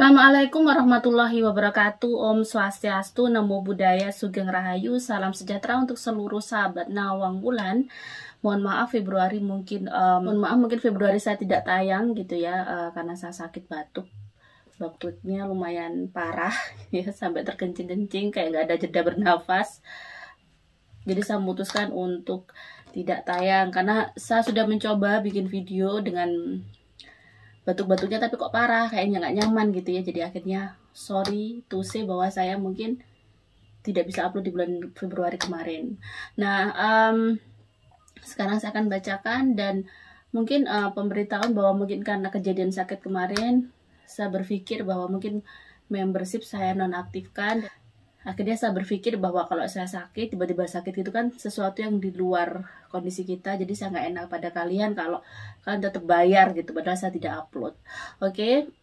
Assalamualaikum warahmatullahi wabarakatuh. Om Swastiastu, Namo Buddhaya, Sugeng Rahayu. Salam sejahtera untuk seluruh sahabat Nawang Wulan. Mohon maaf mungkin Februari saya tidak tayang gitu ya, karena saya sakit batuknya lumayan parah ya, sampai terkencing-kencing kayak nggak ada jeda bernafas. Jadi saya memutuskan untuk tidak tayang karena saya sudah mencoba bikin video dengan batuk-batuknya tapi kok parah, kayaknya nggak nyaman gitu ya. Jadi akhirnya sorry to say bahwa saya mungkin tidak bisa upload di bulan Februari kemarin. Nah, sekarang saya akan bacakan dan mungkin pemberitahuan bahwa mungkin karena kejadian sakit kemarin, saya berpikir bahwa mungkin membership saya nonaktifkan. Akhirnya saya berpikir bahwa kalau saya sakit, tiba-tiba sakit itu kan sesuatu yang di luar kondisi kita. Jadi saya nggak enak pada kalian kalau kalian tetap bayar gitu, padahal saya tidak upload. Oke.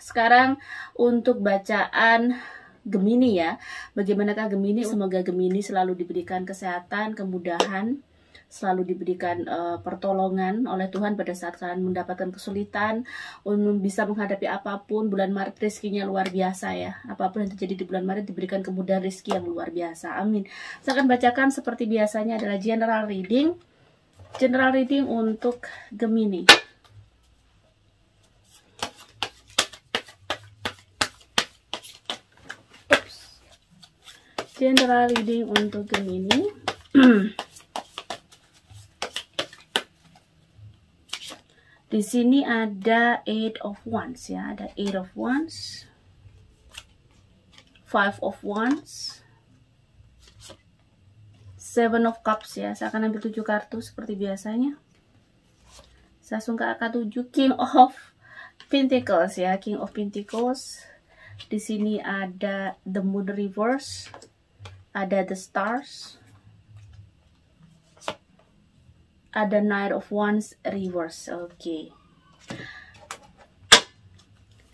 Sekarang untuk bacaan Gemini ya. Bagaimanakah Gemini? Semoga Gemini selalu diberikan kesehatan, kemudahan, selalu diberikan pertolongan oleh Tuhan pada saat kalian mendapatkan kesulitan, bisa menghadapi apapun. Bulan Maret rezekinya luar biasa ya. Apapun yang terjadi di bulan Maret diberikan kemudahan rezeki yang luar biasa. Amin. Saya akan bacakan seperti biasanya adalah general reading. General reading untuk Gemini. General reading untuk Gemini. Di sini ada 8 of Wands ya, ada 8 of Wands, 5 of Wands, 7 of Cups ya. Saya akan ambil 7 kartu seperti biasanya. Saya langsung ke angka 7, King of Pentacles ya, King of Pentacles. Di sini ada the Moon reverse, ada the Stars, ada Knight of Wands reverse. Oke.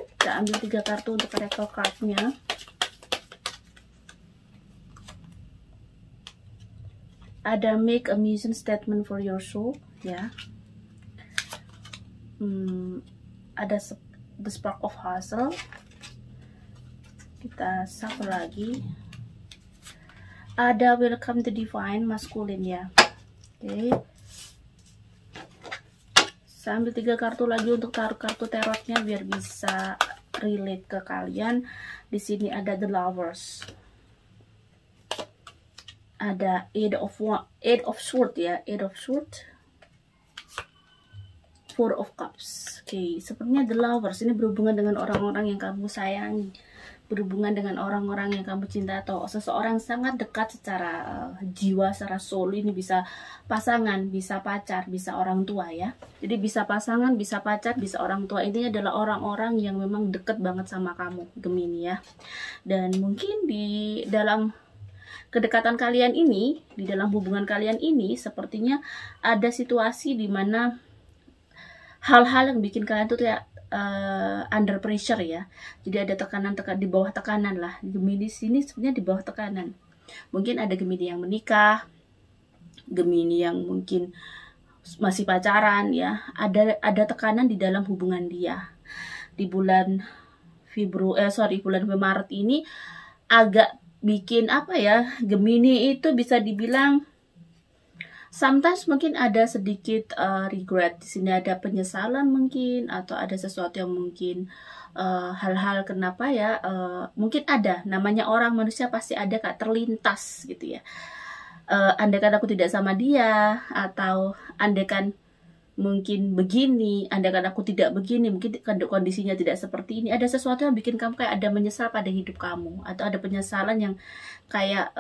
Kita ambil 3 kartu untuk oracle cardnya. Ada make a mission statement for your soul ya. Ada the spark of hustle. Kita satu lagi. Ada welcome to divine masculine ya. Oke. Saya ambil 3 kartu lagi untuk taruh kartu tarotnya biar bisa relate ke kalian. Di sini ada the lovers, ada 8 of Swords ya, 8 of Swords, 4 of Cups. Oke, sepertinya the lovers ini berhubungan dengan orang-orang yang kamu sayangi, berhubungan dengan orang-orang yang kamu cinta atau seseorang sangat dekat secara jiwa, secara soul. Ini bisa pasangan, bisa pacar, bisa orang tua ya. Jadi bisa pasangan, bisa pacar, bisa orang tua. Intinya adalah orang-orang yang memang dekat banget sama kamu, Gemini ya. Dan mungkin di dalam kedekatan kalian ini, di dalam hubungan kalian ini, sepertinya ada situasi di mana hal-hal yang bikin kalian tuh kayak under pressure ya. Jadi ada tekanan di bawah tekanan lah. Gemini sini sebenarnya di bawah tekanan. Mungkin ada Gemini yang menikah, Gemini yang mungkin masih pacaran ya. Ada tekanan di dalam hubungan dia. Di bulan bulan Maret ini agak bikin apa ya? Gemini itu bisa dibilang sometimes mungkin ada sedikit regret. Di sini ada penyesalan mungkin, atau ada sesuatu yang mungkin hal-hal kenapa ya, mungkin ada, namanya orang manusia pasti ada kak terlintas gitu ya. Andaikan aku tidak sama dia, atau andaikan mungkin begini, andaikan aku tidak begini, mungkin kondisinya tidak seperti ini. Ada sesuatu yang bikin kamu kayak ada menyesal pada hidup kamu, atau ada penyesalan yang kayak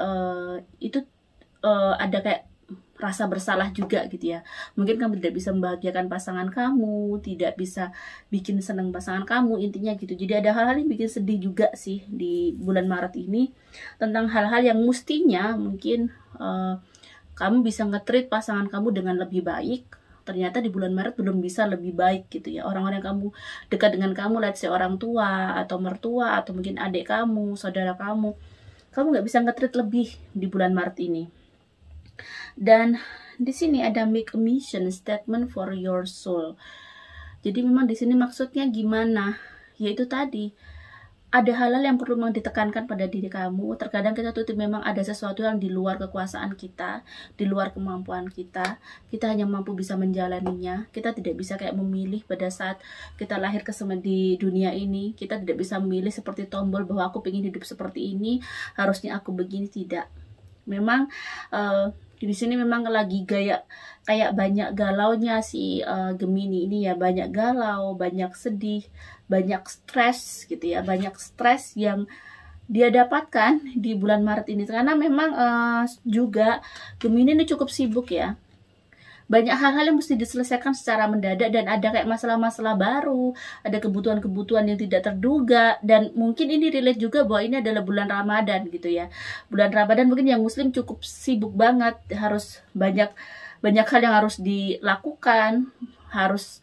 ada kayak rasa bersalah juga gitu ya. Mungkin kamu tidak bisa membahagiakan pasangan kamu, tidak bisa bikin senang pasangan kamu, intinya gitu. Jadi ada hal-hal yang bikin sedih juga sih di bulan Maret ini, tentang hal-hal yang mestinya mungkin kamu bisa nge-treat pasangan kamu dengan lebih baik. Ternyata di bulan Maret belum bisa lebih baik gitu ya. Orang-orang yang kamu dekat dengan kamu, let's say orang tua atau mertua atau mungkin adik kamu, saudara kamu nggak bisa nge-treat lebih di bulan Maret ini. Dan di sini ada make a mission statement for your soul. Jadi memang di sini maksudnya gimana? yaitu tadi ada hal-hal yang perlu memang ditekankan pada diri kamu. Terkadang kita tuh memang ada sesuatu yang di luar kekuasaan kita, di luar kemampuan kita. Kita hanya mampu bisa menjalaninya. Kita tidak bisa kayak memilih pada saat kita lahir di dunia ini. Kita tidak bisa memilih seperti tombol bahwa aku ingin hidup seperti ini, harusnya aku begini. Tidak. Memang di sini memang lagi kayak banyak galaunya si Gemini ini ya, banyak galau, banyak sedih, banyak stres gitu ya, banyak stres yang dia dapatkan di bulan Maret ini karena memang juga Gemini ini cukup sibuk ya. Banyak hal-hal yang mesti diselesaikan secara mendadak dan ada kayak masalah-masalah baru, ada kebutuhan-kebutuhan yang tidak terduga, dan mungkin ini relate juga bahwa ini adalah bulan Ramadan gitu ya. Bulan Ramadan mungkin yang muslim cukup sibuk banget, harus banyak hal yang harus dilakukan, harus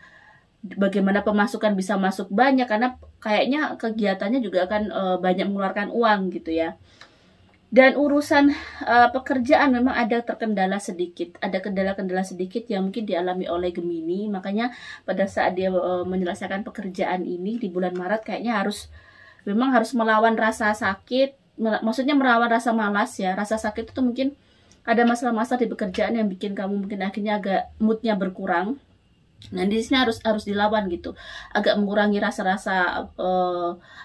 bagaimana pemasukan bisa masuk banyak karena kayaknya kegiatannya juga akan banyak mengeluarkan uang gitu ya. Dan urusan pekerjaan memang ada terkendala sedikit, ada kendala-kendala sedikit yang mungkin dialami oleh Gemini. Makanya pada saat dia menyelesaikan pekerjaan ini di bulan Maret kayaknya memang harus melawan rasa sakit, maksudnya melawan rasa malas ya. Rasa sakit itu mungkin ada masalah-masalah di pekerjaan yang bikin kamu mungkin akhirnya agak moodnya berkurang. Nah di sini harus dilawan gitu, agak mengurangi rasa-rasa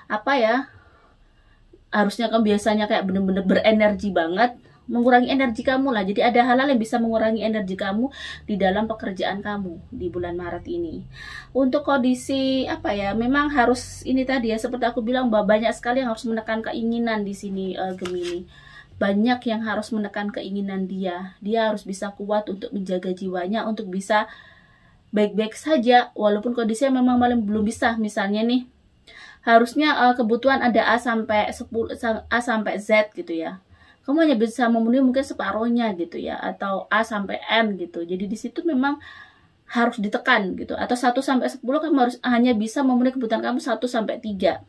apa ya, harusnya kamu biasanya kayak bener-bener berenergi banget, mengurangi energi kamu lah. Jadi ada hal-hal yang bisa mengurangi energi kamu di dalam pekerjaan kamu di bulan Maret ini. Untuk kondisi apa ya, memang harus ini tadi ya, seperti aku bilang bahwa banyak sekali yang harus menekan keinginan di sini Gemini. Banyak yang harus menekan keinginan dia harus bisa kuat untuk menjaga jiwanya, untuk bisa baik-baik saja walaupun kondisinya memang belum bisa. Misalnya nih, harusnya kebutuhan ada A sampai Z gitu ya. Kamu hanya bisa memenuhi mungkin separuhnya gitu ya, atau A sampai M gitu. Jadi di situ memang harus ditekan gitu. Atau 1 sampai 10 kamu harus hanya bisa memenuhi kebutuhan kamu 1 sampai 3.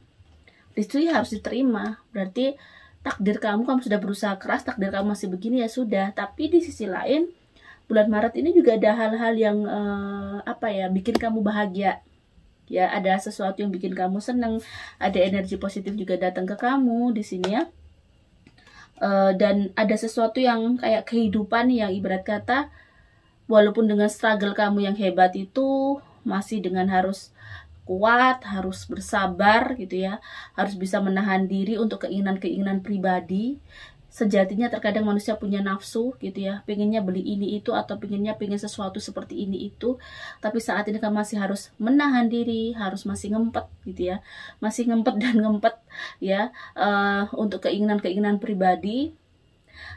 Di situ ya harus diterima. Berarti takdir kamu sudah berusaha keras, takdir kamu masih begini ya sudah. Tapi di sisi lain bulan Maret ini juga ada hal-hal yang apa ya, bikin kamu bahagia. Ya, ada sesuatu yang bikin kamu seneng, ada energi positif juga datang ke kamu di sini ya. Dan ada sesuatu yang kayak kehidupan yang ibarat kata, walaupun dengan struggle kamu yang hebat itu, masih dengan harus kuat, harus bersabar gitu ya, harus bisa menahan diri untuk keinginan-keinginan pribadi. Sejatinya terkadang manusia punya nafsu gitu ya, pengennya beli ini itu atau pengen sesuatu seperti ini itu, tapi saat ini kamu masih harus menahan diri, harus masih ngempet gitu ya, masih ngempet ya untuk keinginan-keinginan pribadi.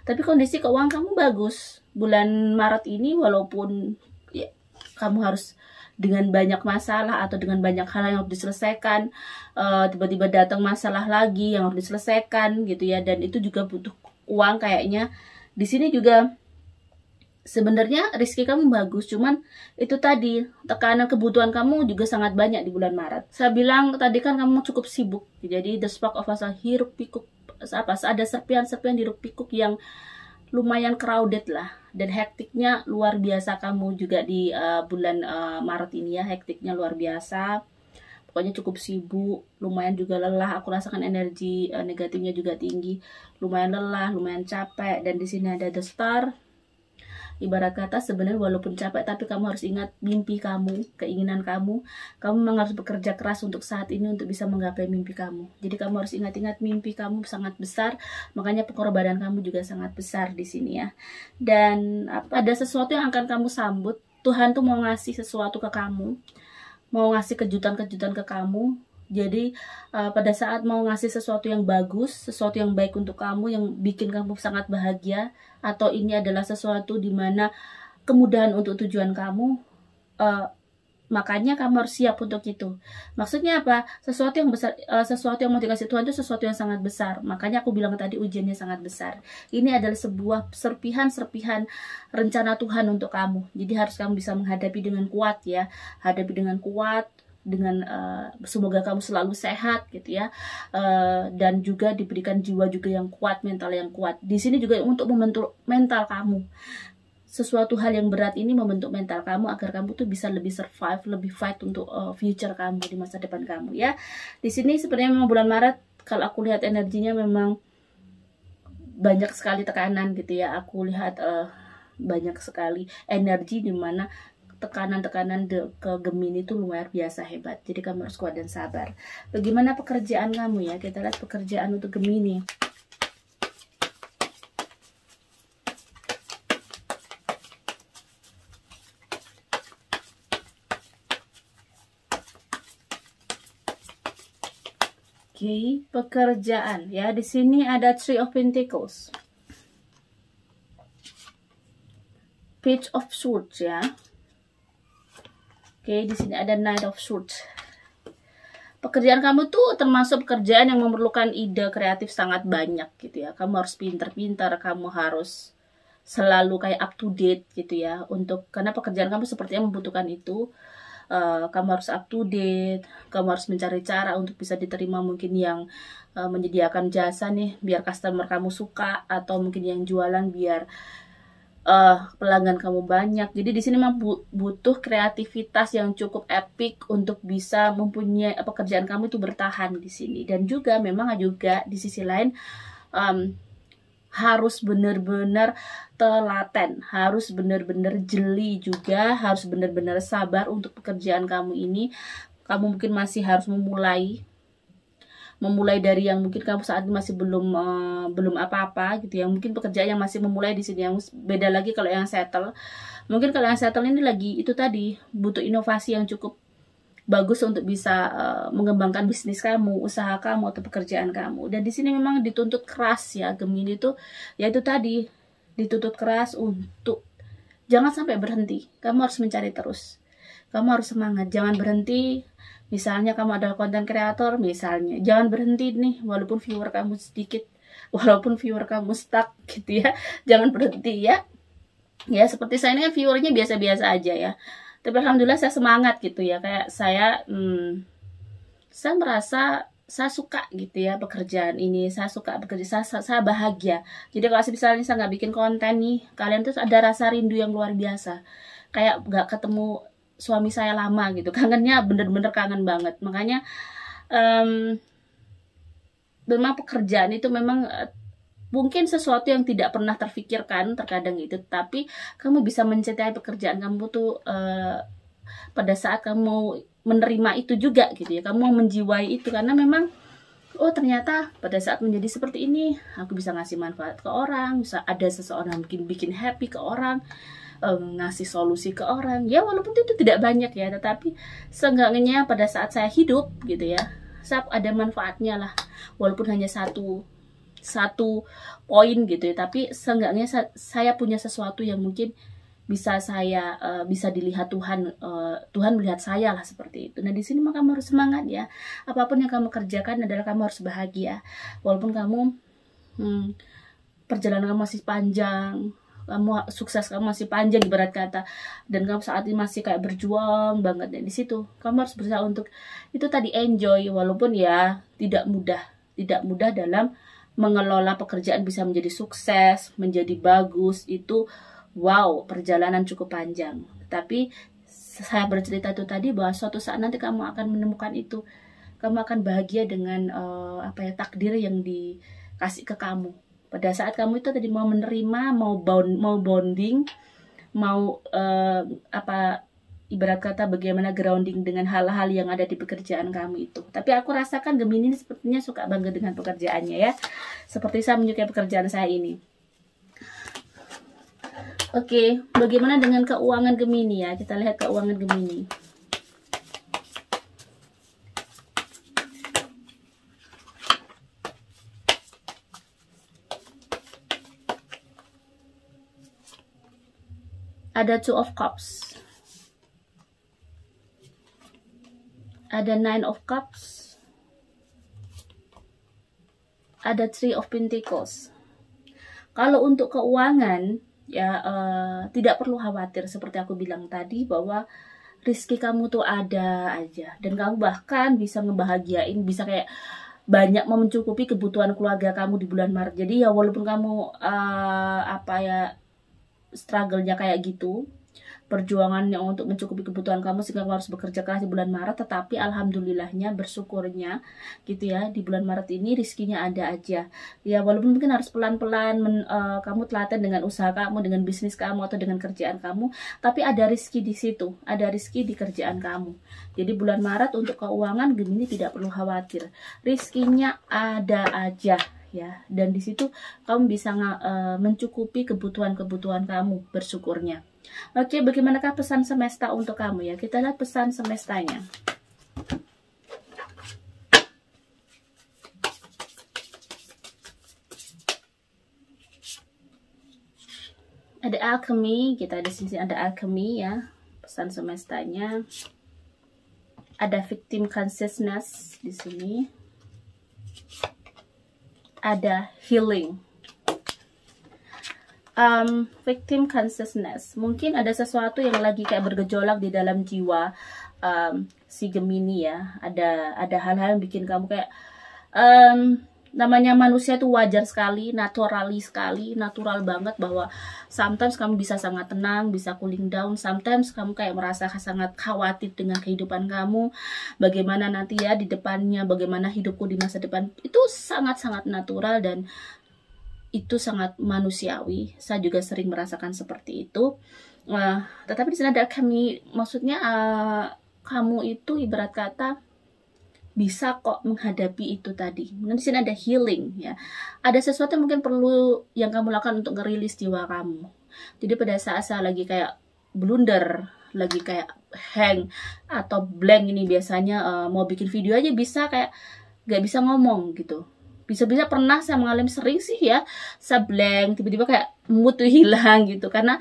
Tapi kondisi keuangan kamu bagus bulan Maret ini, walaupun ya, kamu harus dengan banyak masalah atau dengan banyak hal yang harus diselesaikan, tiba-tiba datang masalah lagi yang harus diselesaikan gitu ya, dan itu juga butuh uang kayaknya. Di sini juga sebenarnya rezeki kamu bagus, cuman itu tadi tekanan kebutuhan kamu juga sangat banyak di bulan Maret. Saya bilang tadi kan kamu cukup sibuk, jadi the spark of asa hiruk pikuk apa, ada serpian-serpian hiruk pikuk yang lumayan crowded lah, dan hektiknya luar biasa kamu juga di bulan Maret ini ya, hektiknya luar biasa. Pokoknya cukup sibuk, lumayan juga lelah. Aku rasakan energi negatifnya juga tinggi, lumayan lelah, lumayan capek. Dan di sini ada the star. Ibarat kata sebenarnya walaupun capek, tapi kamu harus ingat mimpi kamu, keinginan kamu. Kamu memang harus bekerja keras untuk saat ini untuk bisa menggapai mimpi kamu. Jadi kamu harus ingat-ingat mimpi kamu sangat besar, makanya pengorbanan kamu juga sangat besar di sini ya. Dan ada sesuatu yang akan kamu sambut. Tuhan tuh mau ngasih sesuatu ke kamu, mau ngasih kejutan-kejutan ke kamu. Jadi pada saat mau ngasih sesuatu yang bagus, sesuatu yang baik untuk kamu, yang bikin kamu sangat bahagia, atau ini adalah sesuatu dimana kemudahan untuk tujuan kamu, makanya kamu harus siap untuk itu. Maksudnya apa? Sesuatu yang besar, sesuatu yang mau dikasih Tuhan itu sesuatu yang sangat besar. Makanya aku bilang tadi ujiannya sangat besar. Ini adalah sebuah serpihan-serpihan rencana Tuhan untuk kamu. Jadi harus kamu bisa menghadapi dengan kuat ya. Hadapi dengan kuat, dengan semoga kamu selalu sehat gitu ya, dan juga diberikan jiwa juga yang kuat, mental yang kuat. Di sini juga untuk membentuk mental kamu. sesuatu hal yang berat ini membentuk mental kamu agar kamu tuh bisa lebih survive, lebih fight untuk future kamu di masa depan kamu ya. Di sini sebenarnya memang bulan Maret kalau aku lihat energinya memang banyak sekali tekanan gitu ya. Aku lihat banyak sekali energi di mana tekanan-tekanan ke Gemini itu luar biasa hebat. Jadi kamu harus kuat dan sabar. Bagaimana pekerjaan kamu ya? Kita lihat pekerjaan untuk Gemini. Oke, pekerjaan ya. Di sini ada Three of Pentacles, Page of Swords ya. Oke, di sini ada Knight of Swords. Pekerjaan kamu tuh termasuk pekerjaan yang memerlukan ide kreatif sangat banyak gitu ya. Kamu harus pintar-pintar, kamu harus selalu kayak up to date gitu ya. Karena pekerjaan kamu sepertinya membutuhkan itu. Kamu harus up to date, kamu harus mencari cara untuk bisa diterima mungkin yang menyediakan jasa nih biar customer kamu suka, atau mungkin yang jualan biar pelanggan kamu banyak. Jadi di sini memang butuh kreativitas yang cukup epic untuk bisa mempunyai pekerjaan kamu itu bertahan di sini. Dan juga memang juga di sisi lain harus benar-benar telaten, harus benar-benar jeli juga, harus benar-benar sabar untuk pekerjaan kamu ini. Kamu mungkin masih harus memulai dari yang mungkin kamu saat ini masih belum apa-apa gitu ya. Mungkin pekerjaan yang masih memulai di sini, yang beda lagi kalau yang settle. Mungkin kalau yang settle ini lagi itu tadi butuh inovasi yang cukup bagus untuk bisa mengembangkan bisnis kamu, usaha kamu atau pekerjaan kamu. Dan di sini memang dituntut keras ya Gemini itu, yaitu tadi dituntut keras untuk jangan sampai berhenti. Kamu harus mencari terus. Kamu harus semangat, jangan berhenti. Misalnya kamu adalah konten kreator misalnya, jangan berhenti nih walaupun viewer kamu sedikit, walaupun viewer kamu stuck gitu ya. Jangan berhenti ya. Ya seperti saya ini kan viewernya biasa-biasa aja ya. Tapi alhamdulillah saya semangat gitu ya, kayak saya merasa saya suka gitu ya pekerjaan ini, saya suka bekerja, saya bahagia. Jadi kalau misalnya saya nggak bikin konten nih, kalian tuh ada rasa rindu yang luar biasa, kayak nggak ketemu suami saya lama gitu, kangennya bener-bener kangen banget. Makanya memang pekerjaan itu memang mungkin sesuatu yang tidak pernah terfikirkan terkadang itu, tapi kamu bisa mencintai pekerjaan kamu tuh pada saat kamu mau menerima itu juga gitu ya, kamu mau menjiwai itu, karena memang oh ternyata pada saat menjadi seperti ini aku bisa ngasih manfaat ke orang, bisa ada seseorang yang bikin happy ke orang, ngasih solusi ke orang ya, walaupun itu tidak banyak ya, tetapi seenggaknya pada saat saya hidup gitu ya, saya ada manfaatnya lah, walaupun hanya satu poin gitu ya, tapi seenggaknya saya punya sesuatu yang mungkin bisa bisa dilihat Tuhan, Tuhan melihat saya lah seperti itu. Nah di sini maka kamu harus semangat ya, apapun yang kamu kerjakan adalah kamu harus bahagia, walaupun kamu perjalanan kamu masih panjang, kamu sukses kamu masih panjang ibarat kata, dan kamu saat ini masih kayak berjuang banget. Dan di situ kamu harus berusaha untuk itu tadi enjoy, walaupun ya tidak mudah dalam mengelola pekerjaan bisa menjadi sukses, menjadi bagus, itu wow, perjalanan cukup panjang. Tapi saya bercerita itu tadi bahwa suatu saat nanti kamu akan menemukan itu, kamu akan bahagia dengan takdir yang dikasih ke kamu. Pada saat kamu itu tadi mau menerima, mau bonding, mau ibarat kata bagaimana grounding dengan hal-hal yang ada di pekerjaan kamu itu. Tapi aku rasakan Gemini ini sepertinya suka banget dengan pekerjaannya ya. Seperti saya menyukai pekerjaan saya ini. Oke, bagaimana dengan keuangan Gemini ya? Kita lihat keuangan Gemini. Ada Two of Cups, ada Nine of Cups, ada Three of Pentacles. Kalau untuk keuangan ya tidak perlu khawatir, seperti aku bilang tadi bahwa rezeki kamu tuh ada aja, dan kamu bahkan bisa ngebahagiain, bisa kayak banyak mencukupi kebutuhan keluarga kamu di bulan Maret. Jadi ya walaupun kamu struggle-nya kayak gitu, perjuangannya untuk mencukupi kebutuhan kamu sehingga kamu harus bekerja keras di bulan Maret. Tetapi alhamdulillahnya, bersyukurnya gitu ya, di bulan Maret ini rizkinya ada aja ya, walaupun mungkin harus pelan-pelan kamu telaten dengan usaha kamu, dengan bisnis kamu, atau dengan kerjaan kamu, tapi ada rizki di situ, ada rizki di kerjaan kamu. Jadi bulan Maret untuk keuangan Gemini tidak perlu khawatir, rizkinya ada aja ya, dan di situ kamu bisa mencukupi kebutuhan-kebutuhan kamu, bersyukurnya. Oke, bagaimanakah pesan semesta untuk kamu ya? Kita lihat pesan semestanya. Ada alchemy, kita di sini ada alchemy ya, pesan semestanya. Ada victim consciousness di sini. Ada healing. Victim consciousness, mungkin ada sesuatu yang lagi kayak bergejolak di dalam jiwa si Gemini ya. Ada hal-hal yang bikin kamu kayak namanya manusia itu wajar sekali, natural banget, bahwa sometimes kamu bisa sangat tenang, bisa cooling down, sometimes kamu kayak merasa sangat khawatir dengan kehidupan kamu, bagaimana nanti ya di depannya, bagaimana hidupku di masa depan. Itu sangat-sangat natural dan itu sangat manusiawi. Saya juga sering merasakan seperti itu. Tetapi di sini ada kami, maksudnya kamu itu ibarat kata bisa kok menghadapi itu tadi. Di sini ada healing ya. Ada sesuatu yang mungkin perlu yang kamu lakukan untuk ngerilis jiwa kamu. Jadi pada saat saya lagi kayak blunder, lagi kayak hang atau blank ini, biasanya mau bikin video aja bisa kayak gak bisa ngomong gitu. Bisa-bisa pernah saya mengalami, sering sih ya, saya blank, tiba-tiba kayak mood tuh hilang gitu, karena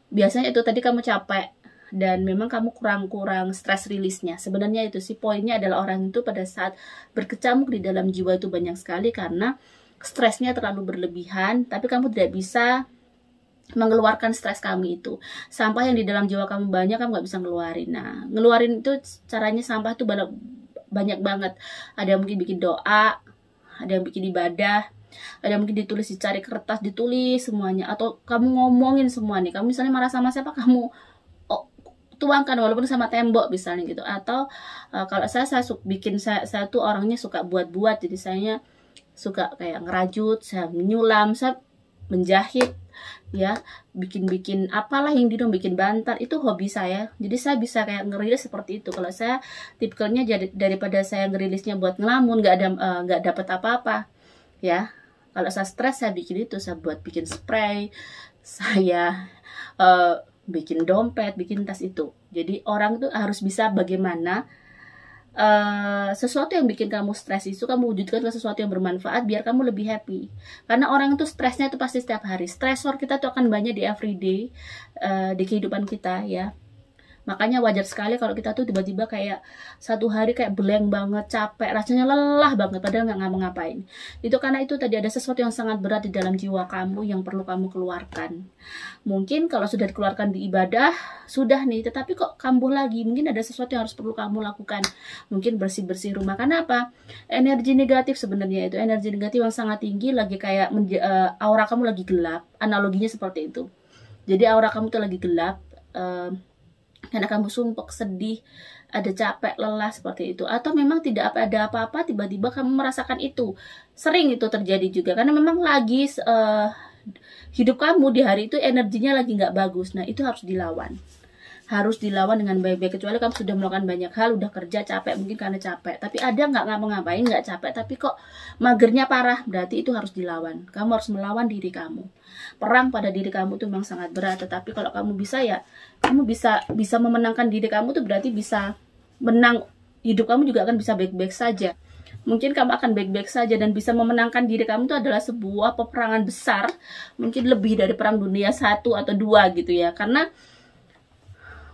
biasanya itu tadi kamu capek dan memang kamu kurang stress rilisnya. Sebenarnya itu sih poinnya, adalah orang itu pada saat berkecamuk di dalam jiwa itu banyak sekali karena stresnya terlalu berlebihan, tapi kamu tidak bisa mengeluarkan stres kamu itu. Sampah yang di dalam jiwa kamu banyak, kamu nggak bisa ngeluarin. Nah, ngeluarin itu caranya, sampah itu banyak banget. Ada yang mungkin bikin doa, ada yang bikin ibadah, ada yang mungkin ditulis, dicari kertas, ditulis semuanya, atau kamu ngomongin semua nih. Kamu misalnya marah sama siapa, kamu tuangkan walaupun sama tembok misalnya gitu. Atau kalau saya tuh orangnya suka buat-buat, jadi saya suka kayak ngerajut, saya menyulam, saya menjahit ya, bikin apalah yang bikin bantal, itu hobi saya. Jadi saya bisa kayak ngerilis seperti itu. Kalau saya tipikalnya, daripada saya ngerilisnya buat ngelamun, nggak dapat apa-apa ya. Kalau saya stres, saya bikin itu, saya bikin spray, saya bikin dompet, bikin tas itu. Jadi orang tuh harus bisa bagaimana sesuatu yang bikin kamu stres itu kamu wujudkan ke sesuatu yang bermanfaat biar kamu lebih happy. Karena orang itu stresnya itu pasti setiap hari. Stresor kita tuh akan banyak di everyday, di kehidupan kita ya. Makanya wajar sekali kalau kita tuh tiba-tiba kayak satu hari kayak blank banget, capek, rasanya lelah banget padahal nggak ngapa-ngapain. Itu karena itu tadi ada sesuatu yang sangat berat di dalam jiwa kamu yang perlu kamu keluarkan. Mungkin kalau sudah dikeluarkan di ibadah, sudah nih, tetapi kok kambuh lagi. Mungkin ada sesuatu yang harus perlu kamu lakukan. Mungkin bersih-bersih rumah. Karena apa? Energi negatif sebenarnya itu, energi negatif yang sangat tinggi, lagi kayak aura kamu lagi gelap. Analoginya seperti itu. Jadi aura kamu tuh lagi gelap, karena kamu sumpek, sedih, ada capek, lelah seperti itu. Atau memang tidak ada apa-apa, tiba-tiba kamu merasakan itu. Sering itu terjadi juga, karena memang lagi hidup kamu di hari itu energinya lagi nggak bagus. Nah itu harus dilawan. Harus dilawan dengan baik-baik. Kecuali kamu sudah melakukan banyak hal, udah kerja capek, mungkin karena capek. Tapi ada nggak ngapa-ngapain, nggak capek, tapi kok magernya parah, berarti itu harus dilawan. Kamu harus melawan diri kamu. Perang pada diri kamu itu memang sangat berat. Tetapi kalau kamu bisa ya, kamu bisa memenangkan diri kamu tuh berarti bisa menang. Hidup kamu juga akan bisa baik-baik saja. Mungkin kamu akan baik-baik saja dan bisa memenangkan diri kamu itu adalah sebuah peperangan besar. Mungkin lebih dari perang dunia 1 atau 2 gitu ya. Karena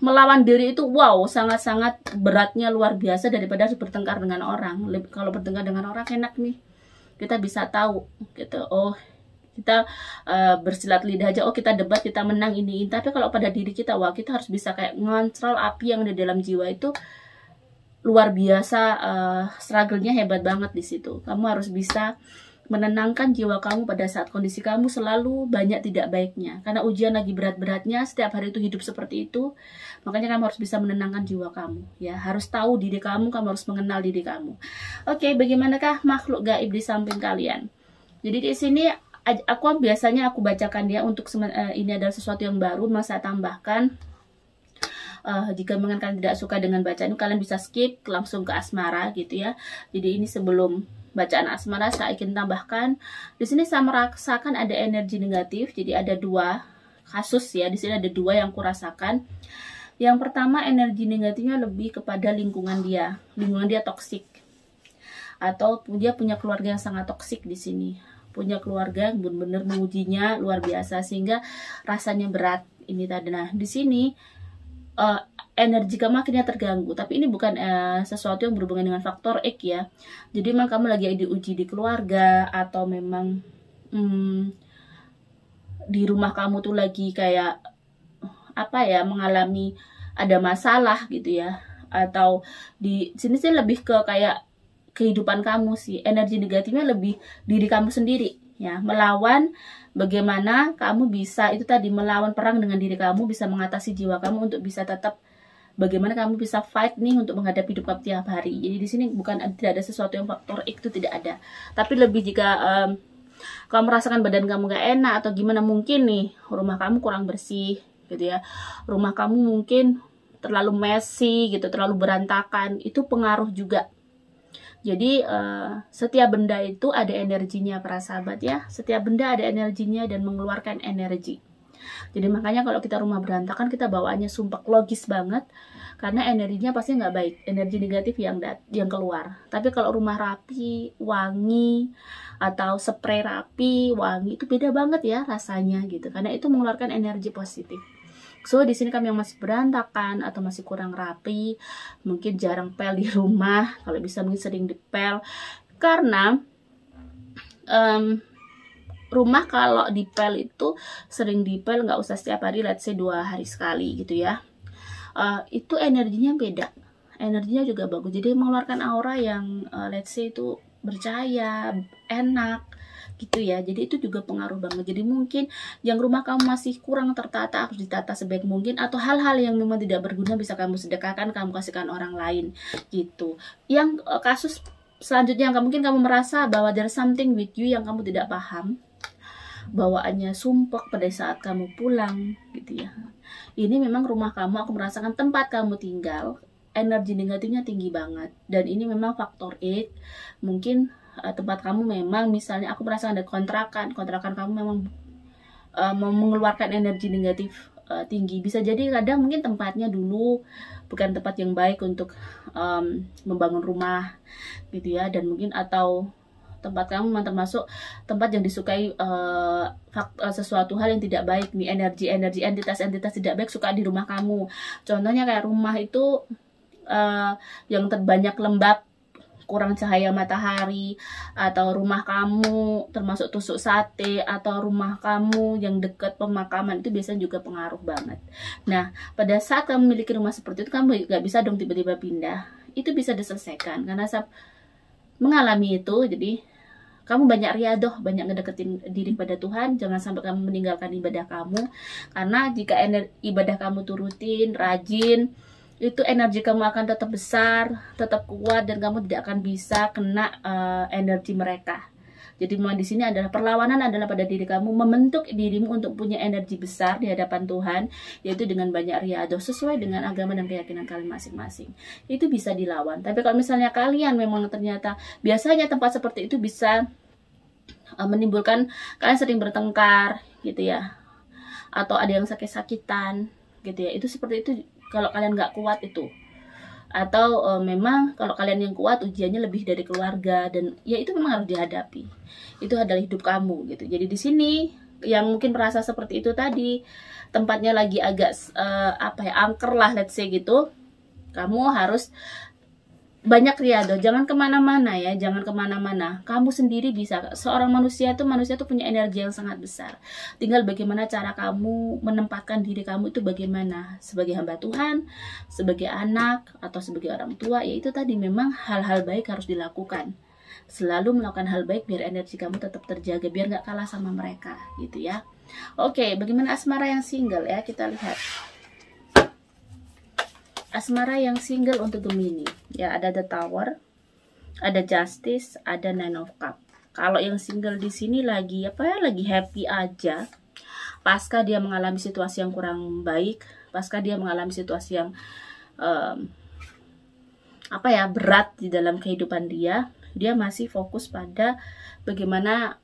melawan diri itu wow, sangat-sangat beratnya luar biasa daripada harus bertengkar dengan orang. Kalau bertengkar dengan orang enak nih, kita bisa tahu gitu, oh kita bersilat lidah aja, oh kita debat, kita menang ini. Tapi kalau pada diri kita, wah kita harus bisa kayak ngontrol api yang ada di dalam jiwa itu luar biasa. Struggle-nya hebat banget di situ. Kamu harus bisa menenangkan jiwa kamu pada saat kondisi kamu selalu banyak tidak baiknya. Karena ujian lagi berat-beratnya, setiap hari itu hidup seperti itu. Makanya kamu harus bisa menenangkan jiwa kamu. Ya, harus tahu diri kamu harus mengenal diri kamu. Oke, bagaimanakah makhluk gaib di samping kalian? Jadi di sini biasanya aku bacakan ya, untuk ini adalah sesuatu yang baru, masa tambahkan. Jika kalian tidak suka dengan bacaan, kalian bisa skip langsung ke asmara gitu ya. Jadi ini sebelum bacaan asmara saya ingin tambahkan. Di sini saya merasakan ada energi negatif. Jadi ada 2 kasus ya. Di sini ada 2 yang kurasakan. Yang pertama, energi negatifnya lebih kepada lingkungan dia. Lingkungan dia toksik. Atau dia punya keluarga yang sangat toksik di sini. Punya keluarga yang benar-benar mengujinya luar biasa sehingga rasanya berat ini tadi. Nah, di sini energi kamu akhirnya terganggu, tapi ini bukan sesuatu yang berhubungan dengan faktor X ya. Jadi memang kamu lagi diuji di keluarga, atau memang di rumah kamu tuh lagi kayak apa ya, mengalami ada masalah gitu ya. Atau di sini sih lebih ke kayak kehidupan kamu sih, energi negatifnya lebih diri kamu sendiri ya, melawan. Bagaimana kamu bisa itu tadi melawan perang dengan diri kamu, bisa mengatasi jiwa kamu untuk bisa tetap, bagaimana kamu bisa fight nih untuk menghadapi hidup kamu tiap hari. Jadi di sini tidak ada sesuatu yang faktor X, itu tidak ada. Tapi lebih jika kamu merasakan badan kamu gak enak atau gimana, mungkin nih rumah kamu kurang bersih gitu ya. Rumah kamu mungkin terlalu messy gitu, terlalu berantakan, itu pengaruh juga. Jadi setiap benda itu ada energinya para sahabat ya. Setiap benda ada energinya dan mengeluarkan energi. Jadi makanya kalau kita rumah berantakan, kita bawaannya sumpek, logis banget. Karena energinya pasti nggak baik. Energi negatif yang keluar. Tapi kalau rumah rapi, wangi, atau spray rapi, wangi, itu beda banget ya rasanya gitu. Karena itu mengeluarkan energi positif. So di sini kami yang masih berantakan atau masih kurang rapi, mungkin jarang pel di rumah, kalau bisa mungkin sering dipel. Karena rumah kalau dipel itu sering dipel, nggak usah setiap hari, let's say 2 hari sekali gitu ya. Itu energinya beda, energinya juga bagus. Jadi mengeluarkan aura yang let's say itu bercahaya, enak gitu ya. Jadi itu juga pengaruh banget. Jadi mungkin yang rumah kamu masih kurang tertata, harus ditata sebaik mungkin, atau hal-hal yang memang tidak berguna bisa kamu sedekahkan, kamu kasihkan orang lain gitu. Yang kasus selanjutnya yang mungkin kamu merasa bahwa there's something with you yang kamu tidak paham, bawaannya sumpek pada saat kamu pulang gitu ya. Ini memang rumah kamu, aku merasakan tempat kamu tinggal energi negatifnya tinggi banget, dan ini memang faktor X. Mungkin tempat kamu memang, misalnya aku merasa ada kontrakan kamu memang mengeluarkan energi negatif tinggi. Bisa jadi kadang mungkin tempatnya dulu bukan tempat yang baik untuk membangun rumah gitu ya, dan mungkin atau tempat kamu memang termasuk tempat yang disukai sesuatu hal yang tidak baik nih, energi entitas tidak baik suka di rumah kamu. Contohnya kayak rumah itu yang terbanyak lembab, kurang cahaya matahari, atau rumah kamu termasuk tusuk sate, atau rumah kamu yang dekat pemakaman, itu biasanya juga pengaruh banget. Nah, pada saat kamu memiliki rumah seperti itu, kamu gak bisa dong tiba-tiba pindah. Itu bisa diselesaikan karena saat mengalami itu, jadi kamu banyak riadoh, banyak ngedeketin diri pada Tuhan. Jangan sampai kamu meninggalkan ibadah kamu, karena jika ibadah kamu turutin, rajin, itu energi kamu akan tetap besar, tetap kuat, dan kamu tidak akan bisa kena energi mereka. Jadi memang di sini adalah perlawanan adalah pada diri kamu, membentuk dirimu untuk punya energi besar di hadapan Tuhan, yaitu dengan banyak riadoh sesuai dengan agama dan keyakinan kalian masing-masing. Itu bisa dilawan. Tapi kalau misalnya kalian memang ternyata biasanya tempat seperti itu bisa menimbulkan kalian sering bertengkar gitu ya, atau ada yang sakit-sakitan gitu ya. Itu seperti itu kalau kalian nggak kuat itu, atau memang kalau kalian yang kuat, ujiannya lebih dari keluarga, dan ya itu memang harus dihadapi. Itu adalah hidup kamu gitu. Jadi di sini yang mungkin merasa seperti itu tadi, tempatnya lagi agak angker lah, let's say gitu, kamu harus banyak riado, jangan kemana-mana ya, jangan kemana-mana. Kamu sendiri bisa, seorang manusia tuh punya energi yang sangat besar. Tinggal bagaimana cara kamu menempatkan diri kamu itu bagaimana, sebagai hamba Tuhan, sebagai anak, atau sebagai orang tua. Ya itu tadi memang hal-hal baik harus dilakukan. Selalu melakukan hal baik biar energi kamu tetap terjaga, biar nggak kalah sama mereka gitu ya. Oke, bagaimana asmara yang single ya, kita lihat. Asmara yang single untuk Gemini ya, ada The Tower, ada Justice, ada Nine of Cups. Kalau yang single di sini lagi apa ya, lagi happy aja. Pasca dia mengalami situasi yang kurang baik, pasca dia mengalami situasi yang apa ya, berat di dalam kehidupan dia masih fokus pada bagaimana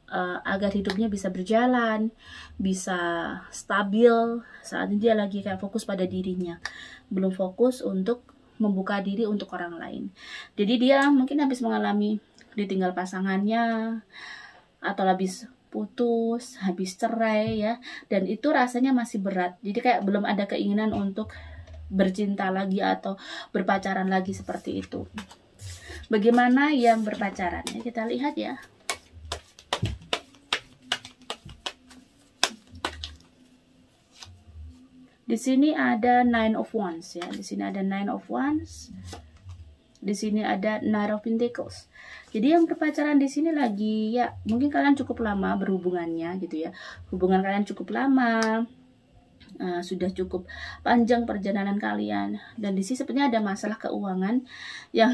agar hidupnya bisa berjalan, bisa stabil. Saat ini dia lagi kayak fokus pada dirinya, belum fokus untuk membuka diri untuk orang lain. Jadi dia mungkin habis mengalami ditinggal pasangannya, atau habis putus, habis cerai ya, dan itu rasanya masih berat. Jadi kayak belum ada keinginan untuk bercinta lagi atau berpacaran lagi seperti itu. Bagaimana yang berpacaran ya, kita lihat ya. Di sini ada Nine of Wands ya. Di sini ada Nine of Wands. Di sini ada Knight of Pentacles. Jadi yang berpacaran di sini lagi ya, mungkin kalian cukup lama berhubungannya gitu ya. Hubungan kalian cukup lama. Sudah cukup panjang perjalanan kalian, dan di sini sebenarnya ada masalah keuangan yang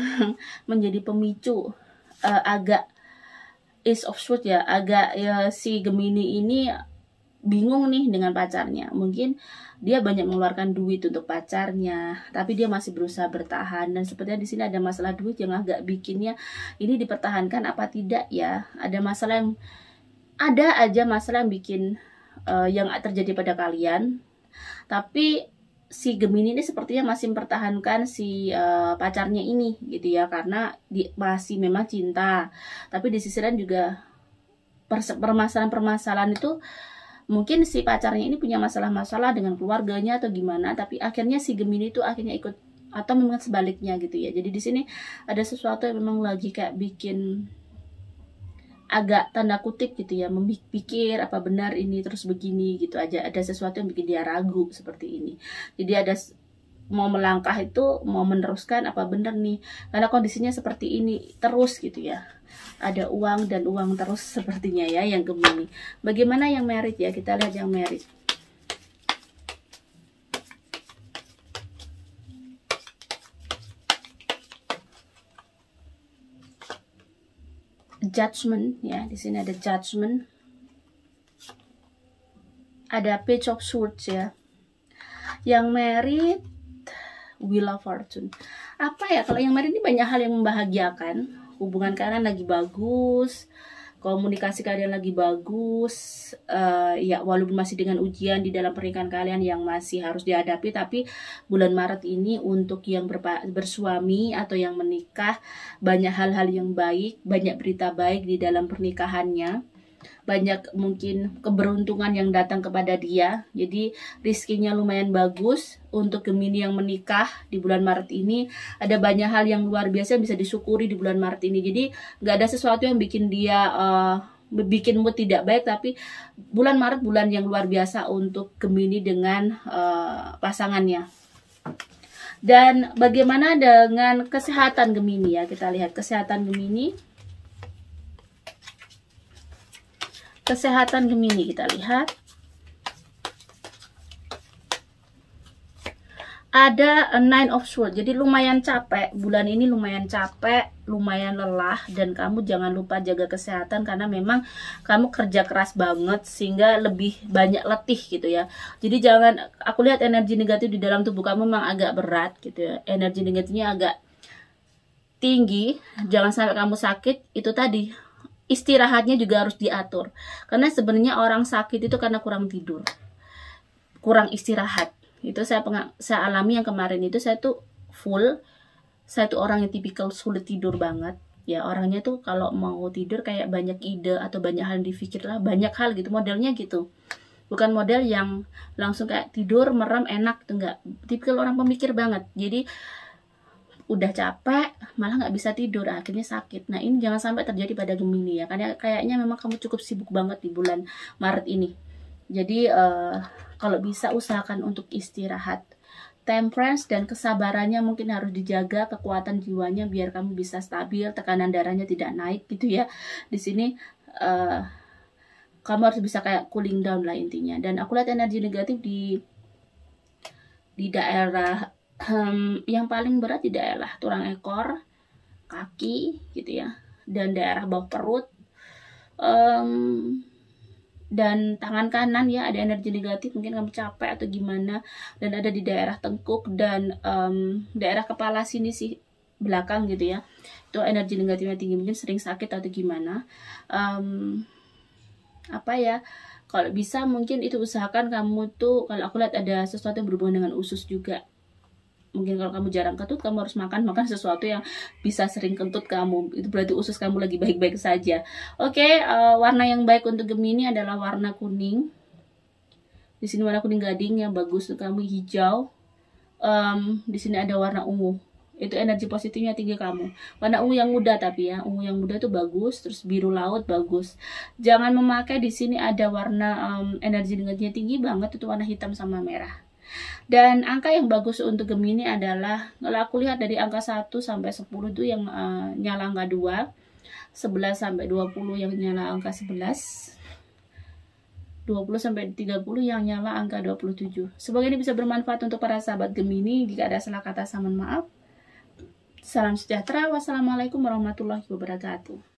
menjadi pemicu agak Ace of Swords ya, agak ya, si Gemini ini bingung nih dengan pacarnya. Mungkin dia banyak mengeluarkan duit untuk pacarnya, tapi dia masih berusaha bertahan, dan sepertinya di sini ada masalah duit yang agak bikinnya ini dipertahankan apa tidak ya. Ada masalah yang aja masalah yang bikin yang terjadi pada kalian, tapi si Gemini ini sepertinya masih mempertahankan si pacarnya ini gitu ya, karena masih memang cinta. Tapi di sisi lain juga permasalahan-permasalahan itu, mungkin si pacarnya ini punya masalah-masalah dengan keluarganya atau gimana, tapi akhirnya si Gemini itu akhirnya ikut, atau memang sebaliknya gitu ya. Jadi di sini ada sesuatu yang memang lagi kayak bikin agak tanda kutip gitu ya, memikir apa benar ini terus begini gitu aja. Ada sesuatu yang bikin dia ragu seperti ini. Jadi ada mau melangkah itu, mau meneruskan apa benar nih, karena kondisinya seperti ini terus gitu ya. Ada uang dan uang terus sepertinya ya yang Gemini. Bagaimana yang married ya, kita lihat yang married. Judgment ya, di sini ada Judgment, ada Page of Swords ya. Yang married Wheel of Fortune. Apa ya, kalau yang married ini banyak hal yang membahagiakan. Hubungan kalian lagi bagus, komunikasi kalian lagi bagus, ya walaupun masih dengan ujian di dalam pernikahan kalian yang masih harus dihadapi, tapi bulan Maret ini untuk yang bersuami atau yang menikah, banyak hal-hal yang baik, banyak berita baik di dalam pernikahannya. Banyak mungkin keberuntungan yang datang kepada dia. Jadi rizkinya lumayan bagus untuk Gemini yang menikah di bulan Maret ini. Ada banyak hal yang luar biasa yang bisa disyukuri di bulan Maret ini. Jadi nggak ada sesuatu yang bikin dia bikin mood tidak baik, tapi bulan Maret bulan yang luar biasa untuk Gemini dengan pasangannya. Dan bagaimana dengan kesehatan Gemini ya, kita lihat kesehatan Gemini. Kesehatan Gemini kita lihat. Ada Nine of Swords. Jadi lumayan capek. Bulan ini lumayan capek, lumayan lelah, dan kamu jangan lupa jaga kesehatan karena memang kamu kerja keras banget sehingga lebih banyak letih gitu ya. Jadi jangan, aku lihat energi negatif di dalam tubuh kamu memang agak berat gitu ya. Energi negatifnya agak tinggi. Jangan sampai kamu sakit. Itu tadi, istirahatnya juga harus diatur, karena sebenarnya orang sakit itu karena kurang tidur, kurang istirahat. Itu saya alami yang kemarin itu. Saya tuh orang yang tipikal sulit tidur banget ya. Orangnya tuh kalau mau tidur kayak banyak ide atau banyak hal yang dipikir lah, banyak hal gitu, modelnya gitu. Bukan model yang langsung kayak tidur merem enak tuh, enggak. Tipikal orang pemikir banget. Jadi udah capek malah nggak bisa tidur, akhirnya sakit. Nah ini jangan sampai terjadi pada Gemini ya, karena kayaknya memang kamu cukup sibuk banget di bulan Maret ini. Jadi kalau bisa usahakan untuk istirahat, Temperance dan kesabarannya mungkin harus dijaga, kekuatan jiwanya biar kamu bisa stabil, tekanan darahnya tidak naik gitu ya. Di sini kamu harus bisa kayak cooling down lah intinya. Dan aku lihat energi negatif di daerah yang paling berat di daerah tulang ekor, kaki gitu ya, dan daerah bawah perut. Dan tangan kanan ya, ada energi negatif, mungkin kamu capek atau gimana, dan ada di daerah tengkuk dan daerah kepala sini sih, belakang gitu ya, itu energi negatifnya tinggi, mungkin sering sakit atau gimana. Apa ya, kalau bisa mungkin itu usahakan kamu tuh, kalau aku lihat ada sesuatu yang berhubungan dengan usus juga. Mungkin kalau kamu jarang kentut, kamu harus makan sesuatu yang bisa sering kentut kamu. Itu berarti usus kamu lagi baik-baik saja. Oke, warna yang baik untuk Gemini adalah warna kuning. Di sini warna kuning gading yang bagus untuk kamu, hijau. Di sini ada warna ungu. Itu energi positifnya tinggi kamu. Warna ungu yang muda tapi ya, ungu yang muda itu bagus. Terus biru laut bagus. Jangan memakai, di sini ada warna energi negatifnya tinggi banget, itu warna hitam sama merah. Dan angka yang bagus untuk Gemini adalah, kalau aku lihat dari angka 1 sampai 10 itu yang nyala angka 2, 11 sampai 20 yang nyala angka 11, 20 sampai 30 yang nyala angka 27. Semoga ini bisa bermanfaat untuk para sahabat Gemini. Jika ada salah kata, saya mohon maaf. Salam sejahtera. Wassalamualaikum warahmatullahi wabarakatuh.